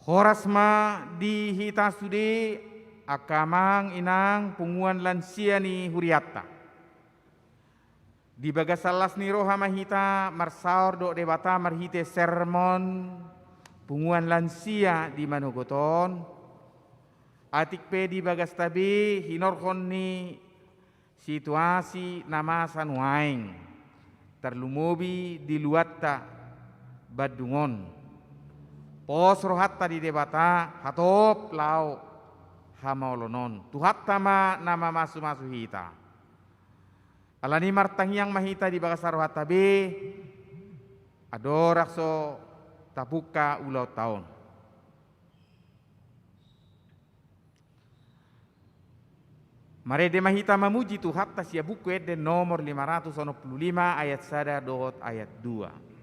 Horasma di hita sude akamang inang punguan lansia ni huriatta. Di bagasalas ni roha mahita marsaur do debata marhite sermon punguan lansia di manugoton. Atik pe di bagas tabi hinorkon ni situasi namasan waing terlumobi di luatta badungon. Pos rohatta di debata hatop lau hamaolonon. Tuhatta ma nama masu hita. Alani martangiang mahita di bagasar rohatta be adorakso tapuka ulau tahun. Marede mahita mamuji tuhatta sia buku ede nomor 565 ayat 1 dot ayat 2.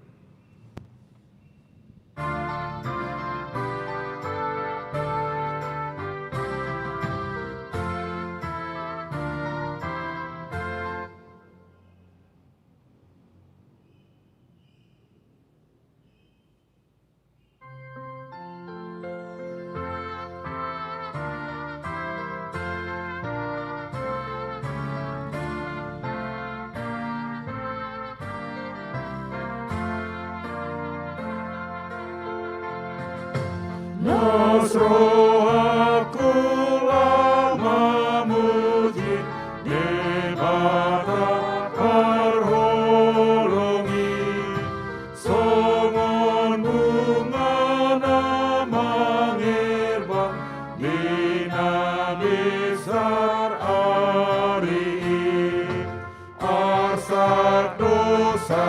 Nasro aku lama muji debata parholongi songon bunga namang erbang dina besar ari asak dosa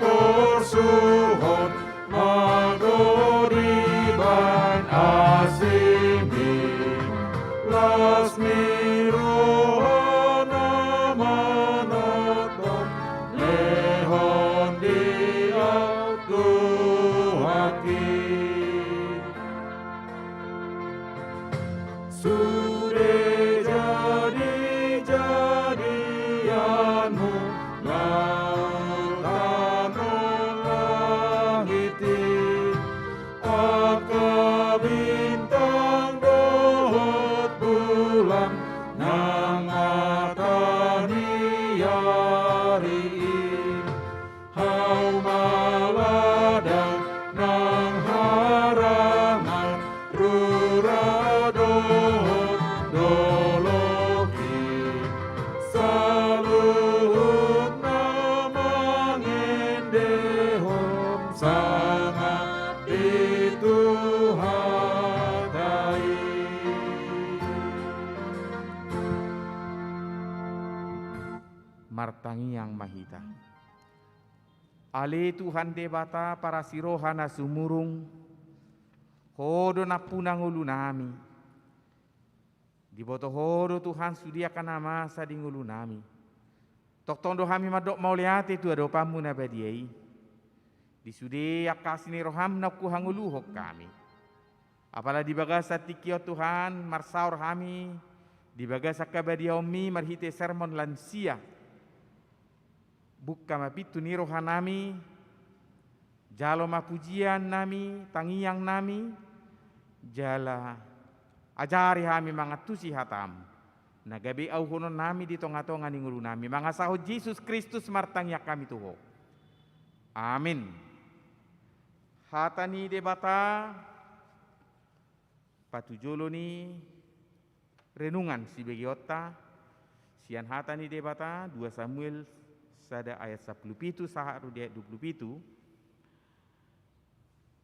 porsuhon magori asimi lasmi rohana manoton lehon dia tuhaki sudah jadianmu lautan langiti bintang dohot bulan nang matani yari hau maladang nang harangan rura dohot doloki saluhut namang endehom sangat itu martangiang mahita. Ale Tuhan debata para sirohana sumurung hodo na punang ulu nami. Di boto hodo Tuhan sudiakan masa di ngulu nami. Tok tondo hami madok mauliate tu ado pamu na badiai. Di sudia kasini roham na ku hanguluhok kami. Apala di bagasa tikio Tuhan marsaur hami di bagasa kabadiaomi marhite sermon lansia. Buka mapitu ni rohanami, jalo mapujian nami, tangiang nami, jala ajari hami mangatusi hatam. Nagabi auhunon nami di tonga-tonga ni ngulu nami, mangasaho Yesus Kristus martangya kami tuho. Amin. Hatani debata, patujolo ni renungan si begiota, sian hatani debata 2 Samuel sada ayat 17 saha rudia 27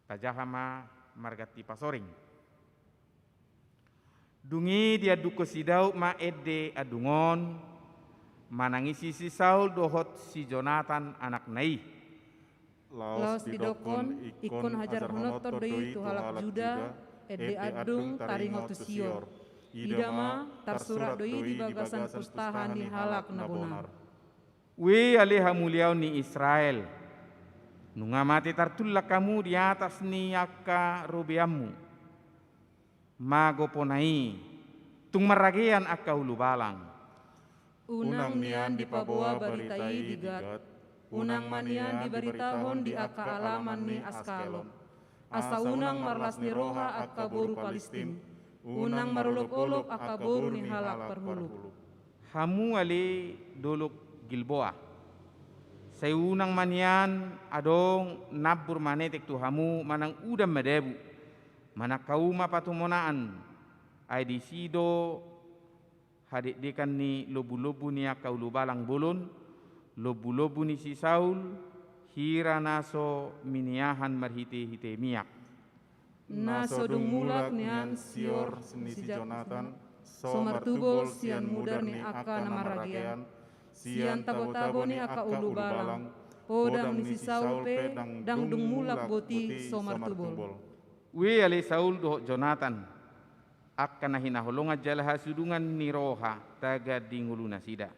tajahama margati pasoring dungi dia duko sidau ma ede adungon manangisi si Saul dohot si Jonathan anak nai Laos didokon ikon hajar honoto doi tu halak juda ede adung taringo tu sior idama tarsurat doi di bagasan pustahan di halak nabonar. We aleha muliau ni Israel. Nungamati tartulak kamu di atas ni akka robeamu. Mago ponai. Tung maragian akka ulu balang. Unang nian di paboa baritai digat. Unang manian di baritahon di akka alaman ni askalon. asa unang marlas ni roha akka boru Palestin, unang marulok-olok akka boru ni halak perhuluk. Hamu ale dolok Gilboa. Saya unang manian adong nabur manetek tu hamu manang udam medebu. Mana kauma patumonaan. Ay di sido hadik dekan ni lobu-lobu ni akau lubalang bulun. Lobu-lobu ni si Saul. Hira naso miniahan marhite-hite miak. Naso dung mulak nian sior si Jonathan. So martubol sian mudar ni aka namaragian. Sian tabo-tabo ni aka ulu balang, podang ni si Saul pe, dang dung mulak boti so martubol. We ale Saul doh Jonathan, akka na hinaholonga jala hasudungan ni roha, taga dingulu nasida.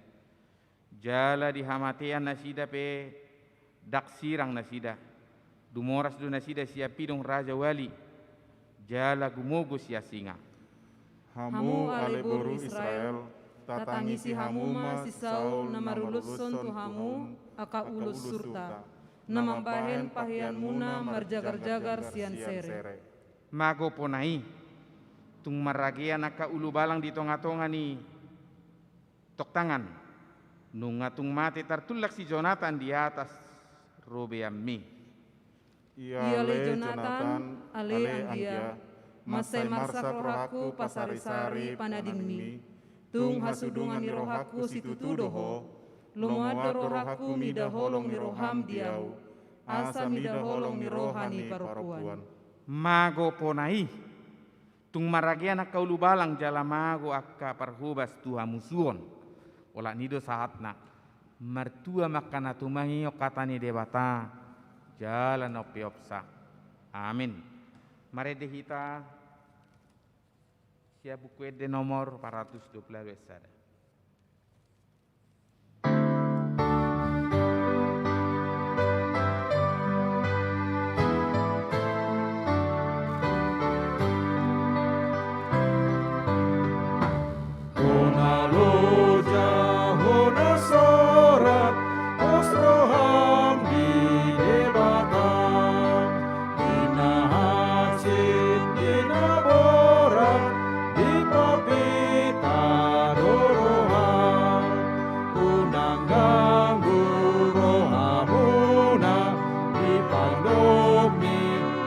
Jala dihamatean nasida pe, daksirang nasida. Dumoras do nasida siapidong Raja Wali, jala gumogo siya singa. Hamu ale boru Israel, tatangisi hamuma si Saul na maruluson tu hamu aka ulus surta na mambahen pahian muna marjagar-jagar sian sere. Mago ponai, tung maragian aka ulu balang di tonga-tonga ni tok tangan. Nunga tung mati tertulak si Jonathan di atas robeami. Ia le Jonathan, ale Andia, masai marsak rohaku pasari-sari panadingmi. Tung hasudungan ni rohaku si tutudoho, lumuado rohaku mida holong ni roham diau, asa mida holong ni rohani parupuan. Mago ponai, tung maragian akka ulu balang jala mago akka parhubas tuha musuon. Ola nido saatna, martua makana tumangi okatani debata, jala no piopsa. Amin. Mari dehita siap buku de nomor 412 sada. Hona loja, hona sorat, osroham di debatang, dina hasil, dina borat, di papita doroham, unang ganggu rohamuna, di pandok ni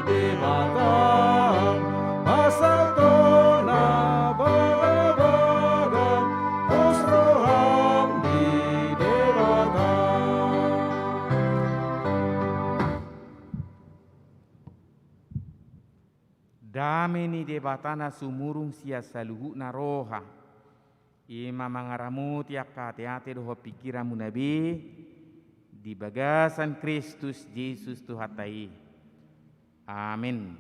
debatang, asal tona bagang, osroham di debatang. Dame ni debatana sumurung sia saluhu na roha. Ima mangaramu tiak kate-ate doho pikiramu nabi di bagasan Kristus Yesus Tuhatai. Amin.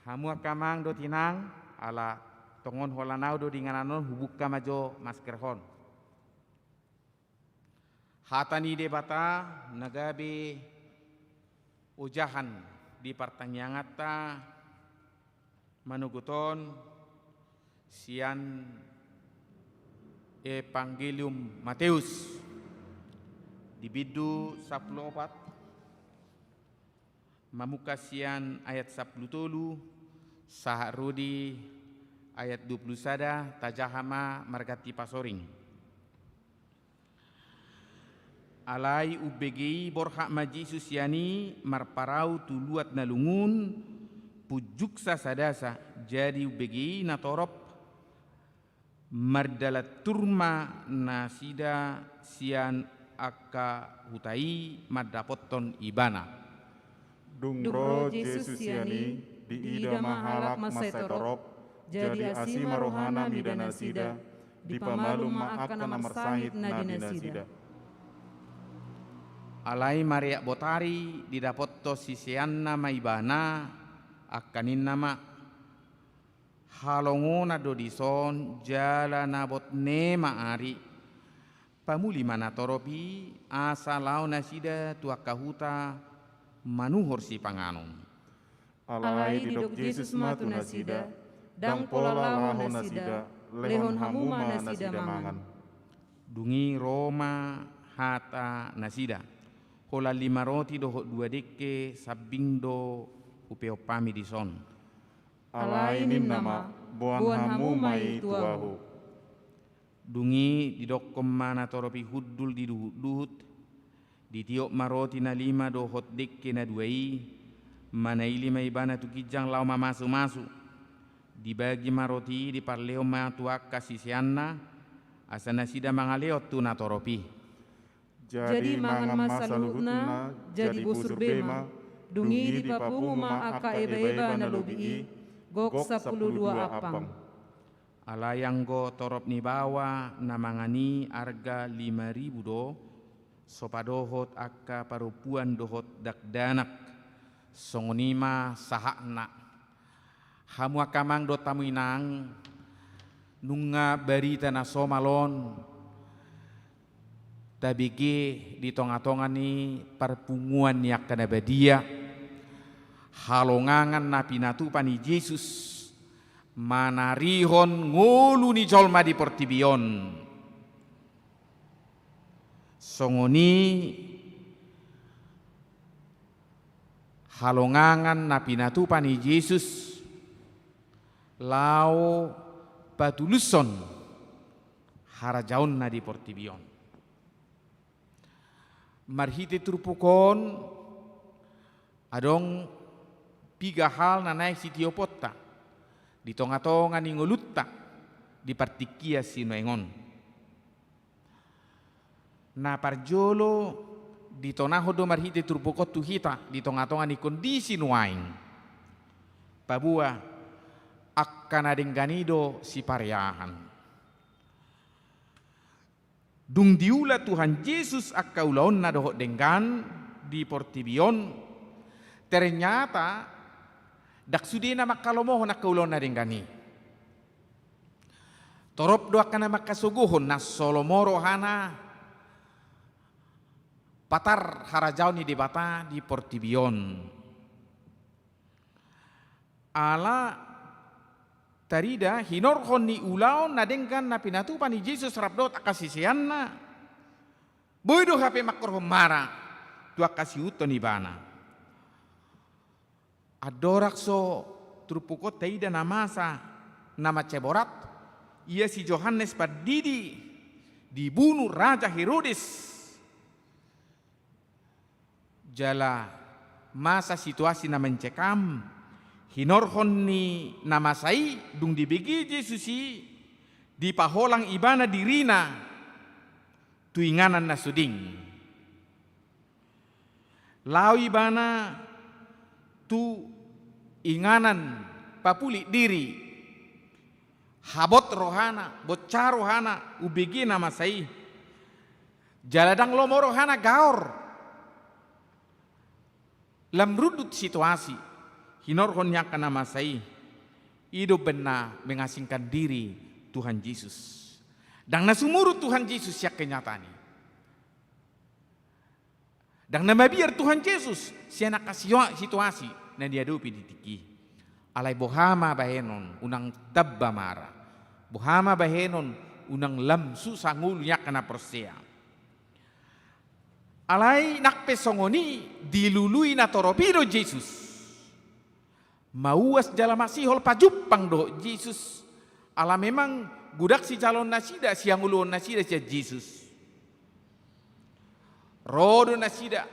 Hamu akamang do tinang ala tongon holanau do dingananon hubuk kamajo masker hon. Hatani debata nagabe ujahan di partanyangata manuguton sian Evangelium Matius di bidu 14 mamuka sian ayat 10 saharudi ayat 20 sada tajahama margati pasoring alai ubegi borhak maji susiani marparau tuluat nalungun pujuksa sadasa jadi ubegi natorop mardalat turma nasida sian akka hutai madapoton ibana. Dungro Yesus yani di ida mahalak masaitorop jadi asima rohana midana sida di pamalum akan marsahit nadina sida. Alai Maria Botari didapotto sisianna maibana akanin nama halongona dodison jala nabot nema ari pamuli mana toropi asalau nasida tuakahuta manuhor si panganon. Alai didok Yesus matu nasida dang pola laho nasida lehon hamuma nasida mangan. Dungi Roma hata nasida hola 5 roti doho 2 deke sabindo upeo pami di son. Alainin nama, buan hamu mai tuahu. Dungi di dokom mana toropi huddul di duhut di tiok maroti na 5 dohot deke na 2 mana ili mai bana tu kijang lau masu dibagi maroti di parleo ma tuak kasih sianna asana sida mangaleo tu na toropi. Jadi mangan masa luhutna jadi busur bema, dungi di papungu ma aka eba na lobi gok 12 apang. Alayang go torop ni bawa na mangani arga 5.000 do sopadohot aka parupuan dohot dakdanak songonima sahakna hamu akamang do tamuinang nunga barita na somalon tabigi di tonga-tonga ni perpunguan yak kana badia halongangan na pinatupan ni Yesus manarihon ngulu ni jolma di portibion songoni halongangan na pinatupan ni Yesus lao patuluson harajaon na di portibion marhite turpukon adong 3 hal na naik sitiopotta di tonga-tonga ni ngulutta di partikia sinoengon na parjolo di tonaho do marhite turpukot tuhita di tonga-tonga ni kondisi nuaing pabua akan adengganido si pariahan dung diula Tuhan Yesus akka ulaon na dohot denggan di portibion ternyata dak sudena makalomohon akka ulaon na denggani torop do akka na makasuguhon na solomoro hana patar harajaw ni debata di portibion ala tarida hinorhon ni ulaon na denggan na pinatupan ni Jesus rabdot akasisian na boydo hape makorhom mara tu akasiuto ni bana adorakso trupukot taida namasa nama ceborat ia si Yohanes Pardidi dibunuh Raja Herodes jala masa situasi na mencekam hinorhon ni namasai dung dibegi Yesusi di paholang ibana dirina tuinganan na suding lau ibana tu inganan papuli diri habot rohana bocah rohana ubegi namasai jaladang lomo rohana gaor lam rudut situasi hinorhon yang kena masai hidup benar mengasingkan diri Tuhan Yesus dan nasumuru Tuhan Yesus yak kenyatani dan nama biar Tuhan Yesus siana kasih situasi na diadupi ditiki alai bohama bahenon unang tabba mara bohama bahenon unang lam susangul yak kena persea alai nakpe songoni dilului na toropido Yesus mauas jala masihol pajupang do Yesus ala memang budak si calon nasida siang uluon nasida si Yesus rodo nasida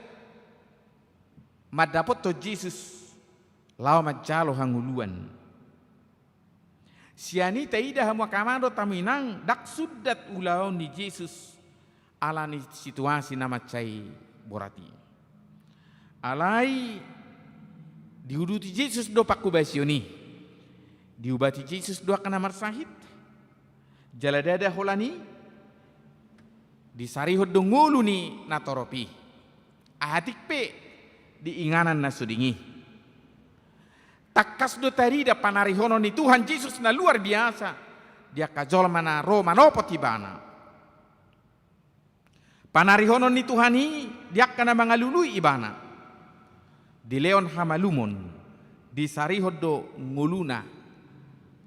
madapot to Yesus lawa majalo hanguluan siani taida hamu kamando taminang dak sudat ulaon ni Yesus ala ni situasi nama cai borati alai diuduti Yesus do pakubasioni diubati Yesus do akan amar sahid jaladada holani disarihod do ngulu ni natoropi ahatik pe diinganan na sudingi takas do tarida panarihono ni Tuhan Yesus na luar biasa dia kajol mana Roma no potibana panarihono ni Tuhani dia kana mangalului ibana di leon hamalumon di sarihodo nguluna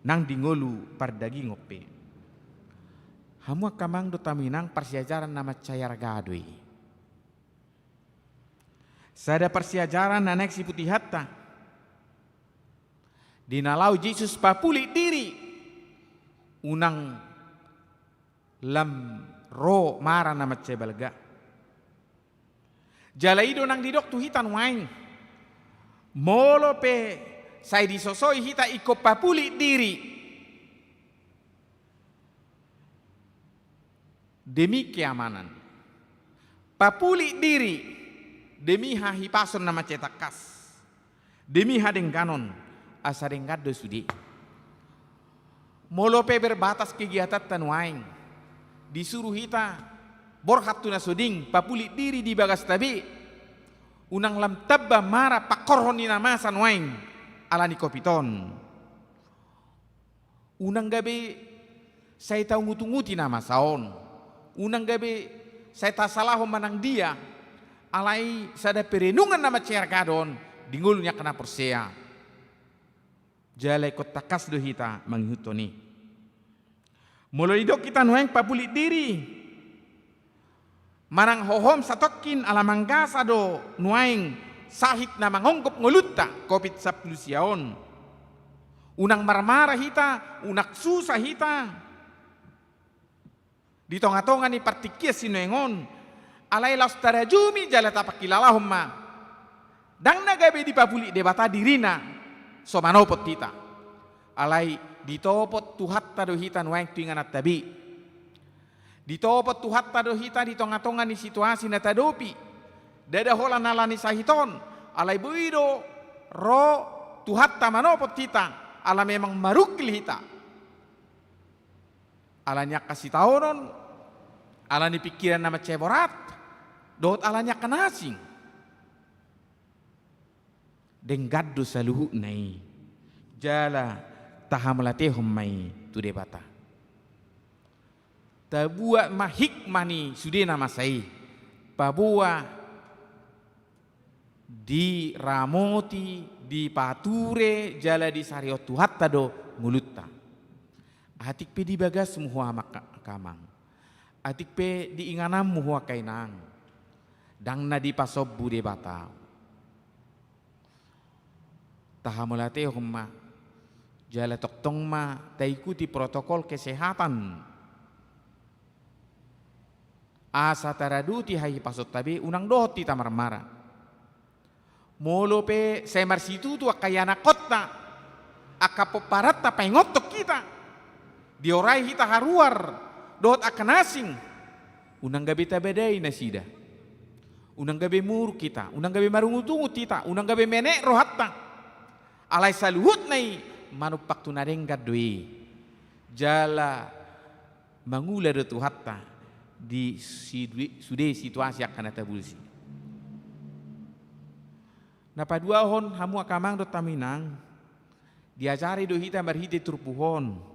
nang di ngolu pardagi ngope hamu kamang do taminang persiajaran nama cayar gadui Sada persiajaran nanek si putih hatta. Dinalau Yesus papuli diri. Unang lam ro mara nama cebalga. Jalaido nang didok tu hitan wain. Molo pe sai disosoi hita iko papuli diri. Demi keamanan. Papuli diri. Demi hahipason nama cetakas. Demi hadengkanon asadengkado sudi. Molo pe berbatas kegiatan tanwaing. Disuruh hita borhat tuna suding papuli diri di bagas tabi. Unang lam tabba mara pakorhon ni nama sanwaing alani kopiton. Unang gabe saya tahu ngutu-nguti nama saon. Unang gabe saya tak salah manang dia. Alai sada perenungan nama cerkadon dingulnya kena persea. Jalai kota kas dohita menghutoni. Mulai dok kita nueng papuli diri. Marang hohom satokin alamangkasa do nueng sahit na mangongkop ngolutta kopit saplusiaon. Unang marmara hita, unak susah hita. Di tonga-tonga ni partikia sinuengon. Alai laus tarajumi jala tapakilalahum ma. Dang nagabe di papuli debata dirina. Somanopot hita. Alai ditopot tuhatta do hita nueng tuinganat tabi. Ditopot tuhatta do hita di tonga-tonga ni situasi na tadopi. Dada hola nalani sahiton. Alai buido ro tuhatta manopot hita. Ala memang marukil hita. Alanya kasih taonon. Alani pikiran nama ceborat. Dot alanya kanasing. Denggado saluhu nai. Jala tahamelatehom mai tu debata. Tabuat mahikmah ni sudah nama saya. Pabua di ramoti, di pature, jala di sariot tuhatta do mulutta. Atik pe di bagas muhua kamang. Atik pe di inganam muhua kainang. Dang na di pasob bude bata. Tahamulate humma. Jala toktong ma taikuti protokol kesehatan. Asa taraduti hai pasot tabi unang doti tamarmara. Molo pe saya marsitu tu akayana kota. Akapoparat ta pengotok kita. Diorai hita haruar. Dot akan asing. Unang gabi tabedai nasida. Unang gabi mur kita. Unang gabi marungutungut kita. Unang gabi menek rohatta. Alai saluhut nai. Manupak tunarengkat doi. Jala mangula do tuhatta. Di sudah situasi akan atabulsi. Napa dua hon hamu akamang do taminang. Diajari do hita berhiti turpuhon.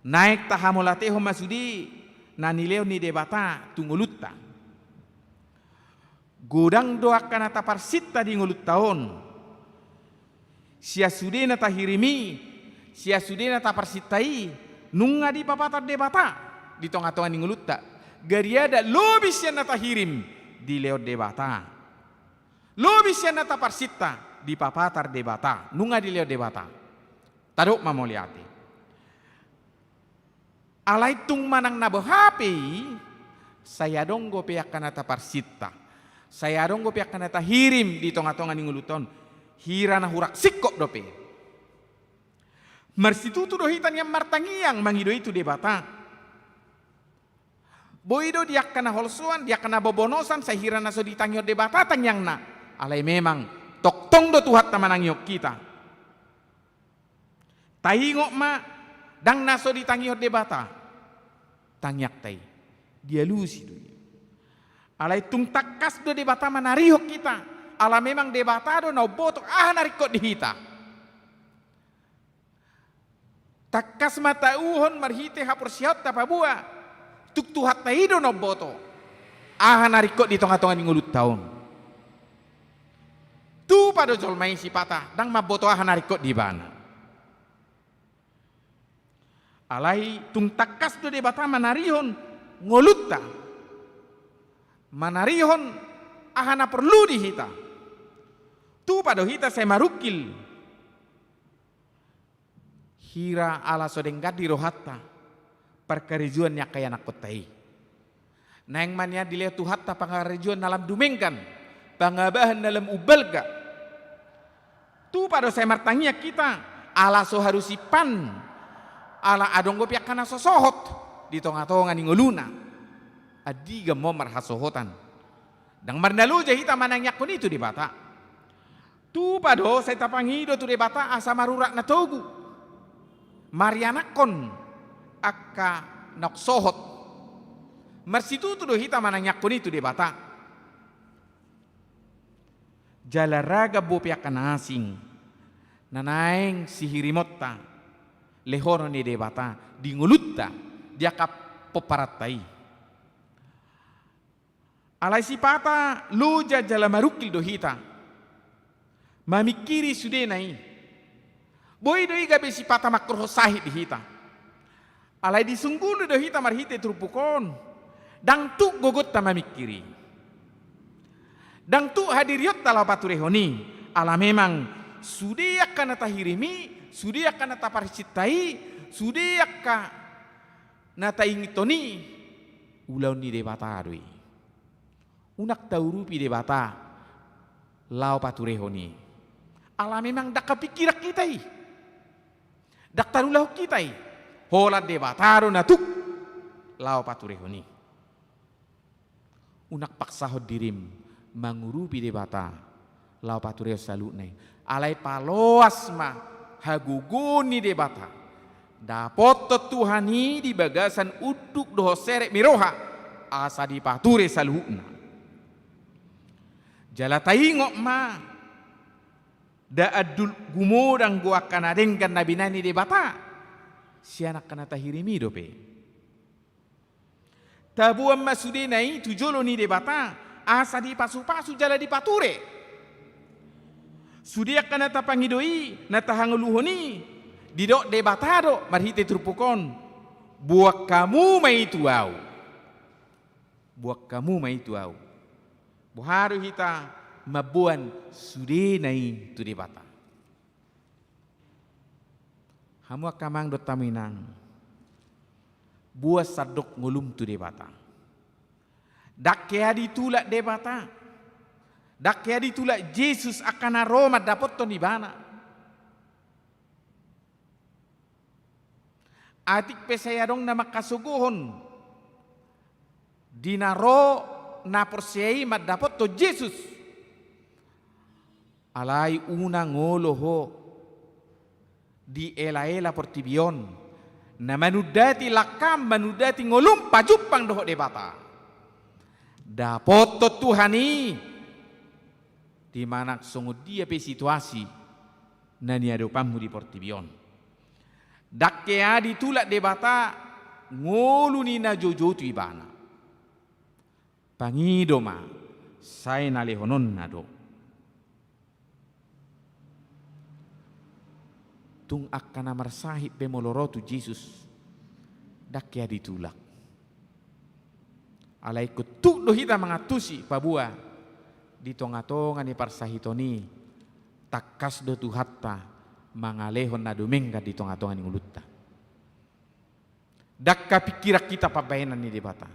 Naik tahamolate homa sudi nanileo ni debata tungulutta. Godang doa kana taparsita di ngulut tahun. Sia sudena tahirimi, sia sudena taparsitai nunga di papatar debata di tonga-tonga di ngulutta. Gariada lobis yang natahirim di leo debata. Lobis yang nataparsita di papatar debata nunga di leo debata. Taduk mamoliati. Alai tung manang nabahapi, saya dong go pihak kanata parsita, saya dong go pihak kanata hirim di tonga-tonga ninguluton, hirana hurak sikok dope. Marsitutu dohitan yang martangiang mangido itu debata. Boido dia kana holsuan, dia kana bobonosan, saya hirana so ditangyo debata tangyang na. Alai memang toktong do tuhat tamanangyok kita. Tahingok ma. Dang naso ditangyo debata. Tangyak tay. Dia lusi do. Alai tung takas do debata manarihok kita. Ala memang debata do na botok narikot dihita. Takas mata uhon marhite hapur sihat tapabua. Tuk tuhat tay do na boto. Narikot di tonga-tonga ngulut taon. Tu pada jolmai si patah. Dang maboto narikot di bana. Alai tung takas do debata manarihon ngolutta. Manarihon ahana perlu dihita. Tu pado hita saya marukil. Hira ala sodenggat di rohatta. Perkarijuan nya kaya nak kotai. Nang manya dilihat tu hatta pangarijuan dalam dumengkan. Pangabahan dalam ubalga. Tu pado saya martangnya kita. Ala so harusipan. Ala adonggo piak kana sosohot. Di tonga-tonga ni nguluna. Adiga mo marhasohotan. Dang marnalu hita manangyak kun itu di bata. Tu pado saya tapangido tu di bata asa marurak na togu. Marianakon akka naksohot. Marsitu tu do hita manangyak kun itu di bata. Jalaraga bopiak kana asing. Nanaeng sihirimota. Lehono ni di bata. Di ngulutta. Dia kap poparatai. Alai sipata luja jala marukil do hita. Mamikiri sude nai. Boy do iga be sipata makroh sahid di hita. Alai disunggulu do hita marhite trupukon. Dang tu gogot ta mamikiri. Dang tu hadiriot tala paturehoni. Ala memang sude akan tahirimi, sude akan taparicitai, sude akan nataingitoni ulau ni debata adui. Unak taurupi debata lau paturehoni. Ala memang dak kapikirak kitai. Dak tarulau kitai. Hola debataro natuk lau paturehoni. Unak paksa dirim mangurupi debata lau patureo salutne. Alai paloas ma haguguni debata. Dapoto Tuhani di bagasan uduk doho serek miroha asa di pature salutna. Jala taingok ma da adul gumodang gua kanadengkan nabinani de bata si anak kana tahirimi dope tabuam masudinai tujolo ni de bata asa di pasu-pasu jala di pature sudia kana tapangidoi na tahanguluhoni didok de bata do marhite trupukon buak kamu mai tuau buak kamu mai tuau Buharu hita mabuan sude nai tu di bata. Hamu akamang do taminang. Buas sadok ngulum tu di bata. Dakkea ditulak de bata. Dakkea ditulak Yesus akan aroma dapat to di bana. Atik pesaya dong nama kasuguhon. Dinaro na porsiai mat dapat to Yesus. Alai una ngoloho di ela-ela portibion. Na manudati lakam manudati ngolum pajupang doho debata. Dapat to Tuhani di mana sungguh dia pe situasi na niadopamu di portibion. Dakkea ditulak debata ngolu ni na jojo tu ibana. Pangido ma say nalehonon na do. Tung akan amarsahip pemolorotu Jesus dakkea ditulak. Alai kutuk do hita mangatusi pabua di tonga-tonga ni parsahitoni takas do tu hatta mangalehon na dumengga di tonga-tonga ni ngulutta. Dakka pikirak kita pabayanan ni debata.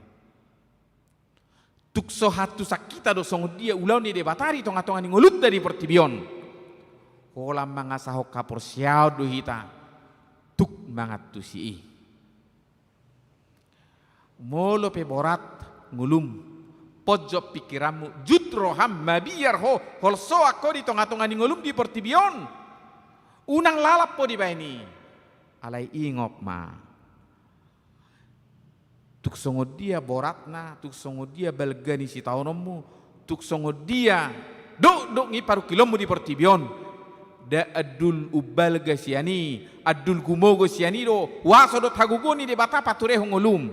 Tukso hatu sakita do songo dia ulau ni debatari tonga-tonga ni ngulutta di portibion. Holam mangasahok kaporsiao do hita tuk mangatusi. Molo pe borat ngulum pojok pikiranmu jutro hamma biar holso ako di tonga-tonga ni ngulum di portibion. Unang lalap po di baini. Alai ingop ma. Tuk songo dia boratna, tuk songo dia balgani si taunomu, tuk songo dia dok ngi paru kilomu di portibion. Da adul ubalga siani, adul gumogo siani do, waso do tagugoni de bata pature ngulum.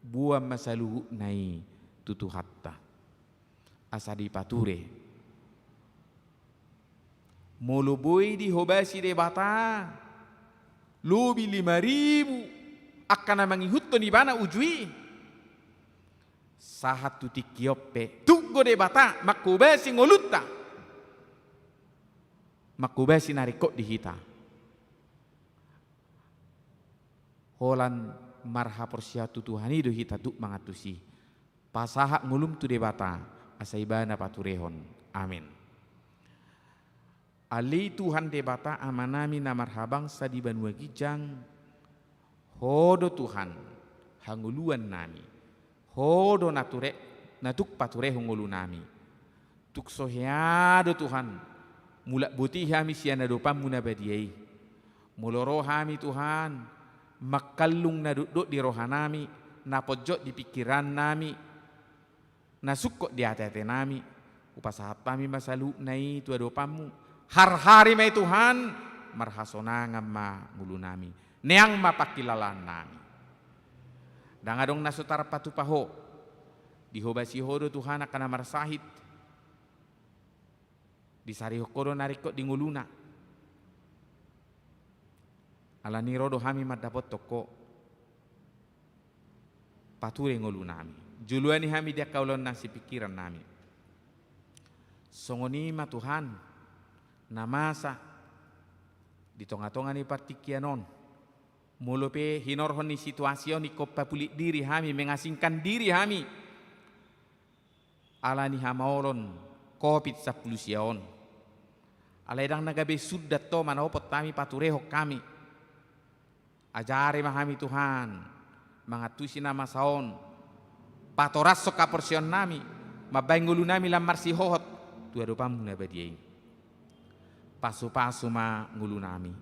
Buam masaluhu nai tutu hatta. Asadi pature. Moloboi di hobasi de bata. Lobi 5.000 akan mangihut ni bana ujui. Sahat tu tikiope. Tugo de bata makubasi ngolutta. makubasi narikot di hita. Holan marha porsiatu Tuhan itu hita tu mangatusi. Pasahak ngulum tu debata asaibana paturehon. Amin. Ali Tuhan debata amanami na marhabang sa di Banua Gijang. Hodo Tuhan hanguluan nami. Hodo natuk paturehon ngulu nami. Tuk soheado Tuhan. Mulak buti hami siya na dopam muna badiyay. Muloro hami Tuhan. Makalung na duduk di rohanami, na pojok di pikiran nami, na sukok di hati-hati nami, upasahat kami masalu na itu adopamu, har-hari may Tuhan, marhasonangam ma ngulu nami, neang mapakilalan nami. Dangadong nasutar patupaho, dihobasi hodo Tuhan akan marsahit, disarihokodo narikot di nguluna, ala ni rodo hami madapot toko pature ngulu nami juluani hami dia kaulon nasi pikiran nami songoni ma Tuhan namasa di tonga-tonga ni partikianon mulupe hinorhon ni situasyon ni kopapulit diri hami mengasingkan diri hami ala ni hamaolon kopit sa pulusion ala edang nagabe sudat to manopot kami paturehok kami. Ajari mahami Tuhan, mangatusi nama saon, patoras so kaporsion nami, mabay ngulu nami lamar si hohot, tu adopamu na badiyay. Pasu-pasu ma ngulu nami.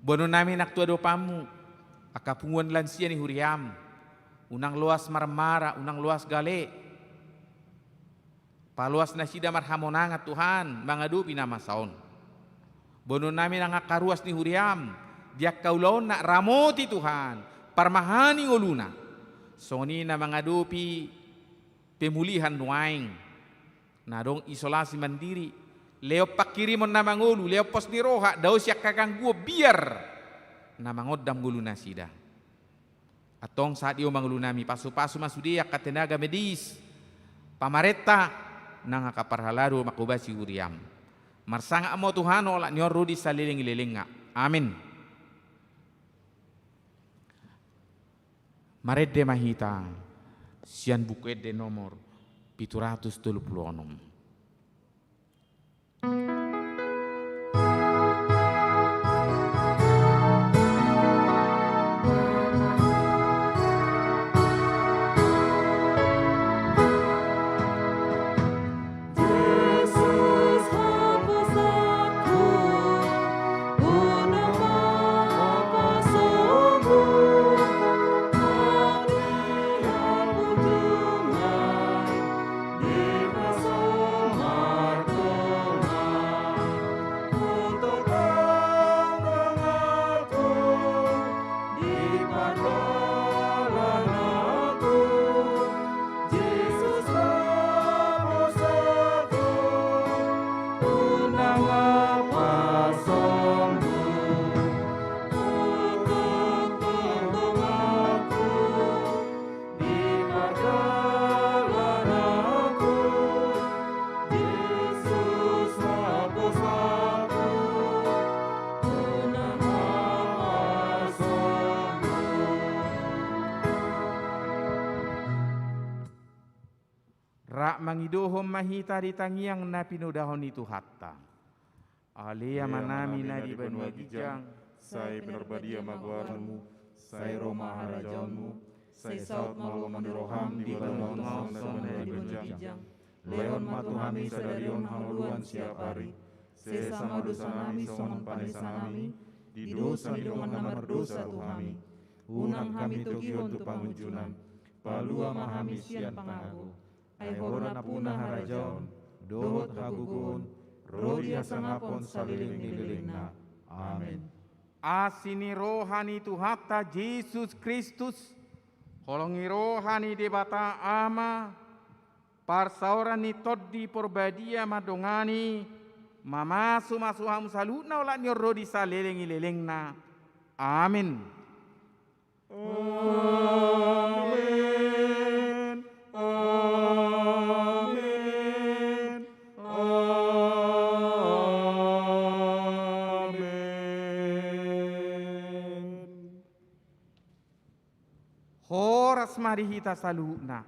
Bono nami nak tu adopamu, akapunguan lansia ni huriam, unang luas marmara, unang luas gale. Paluas na sida marhamonangat Tuhan, mangadupi nama saon. Bono nami nangakaruas ni huriam, dia kaulon nak ramoti Tuhan, parmahani nguluna. Soni na mangadupi pemulihan nuaing. Nadong isolasi mandiri. Leo pakirimon na mangulu, leo pos ni roha, daw siya kakangguo biar na mangodam nguluna sida. Atong saat iyo mangulu nami pasu-pasu masudia katenaga medis. Pamareta nangakaparhalado makubasi huriam. Marsanga mo Tuhan ola nyor rudi saliling-liling nga. Amin. Marede mahita sian buku de nomor 736. Rak mangidohom mahita di tangiang na pinudahon itu hatta. Alia manami na di Banua Gijang. Sai penerbadia magwarmu, sai Roma harajaunmu, sai saut malu mandiroham di Banua Ngosong na di Banua Gijang. Leon matuhami sadarion hamuluan siap hari. Sesama dosa nami songon panesa nami, di dosa di dongan namar dosa tuhami. Unang kami togihon tu pangunjunan, palua mahami sian pangaku. Ay horona punah harajaon, dohot hagugun, rodi asangapon saliling-liling na. Amin. Asini rohani Tuhata Yesus Kristus, holongi rohani debata ama, parsaorani toddi porbadia madongani, mamasu ham salutna ola nyorodi saliling-liling na. Amin. Amin. Amin. Amin. Horas mari hita saluhna.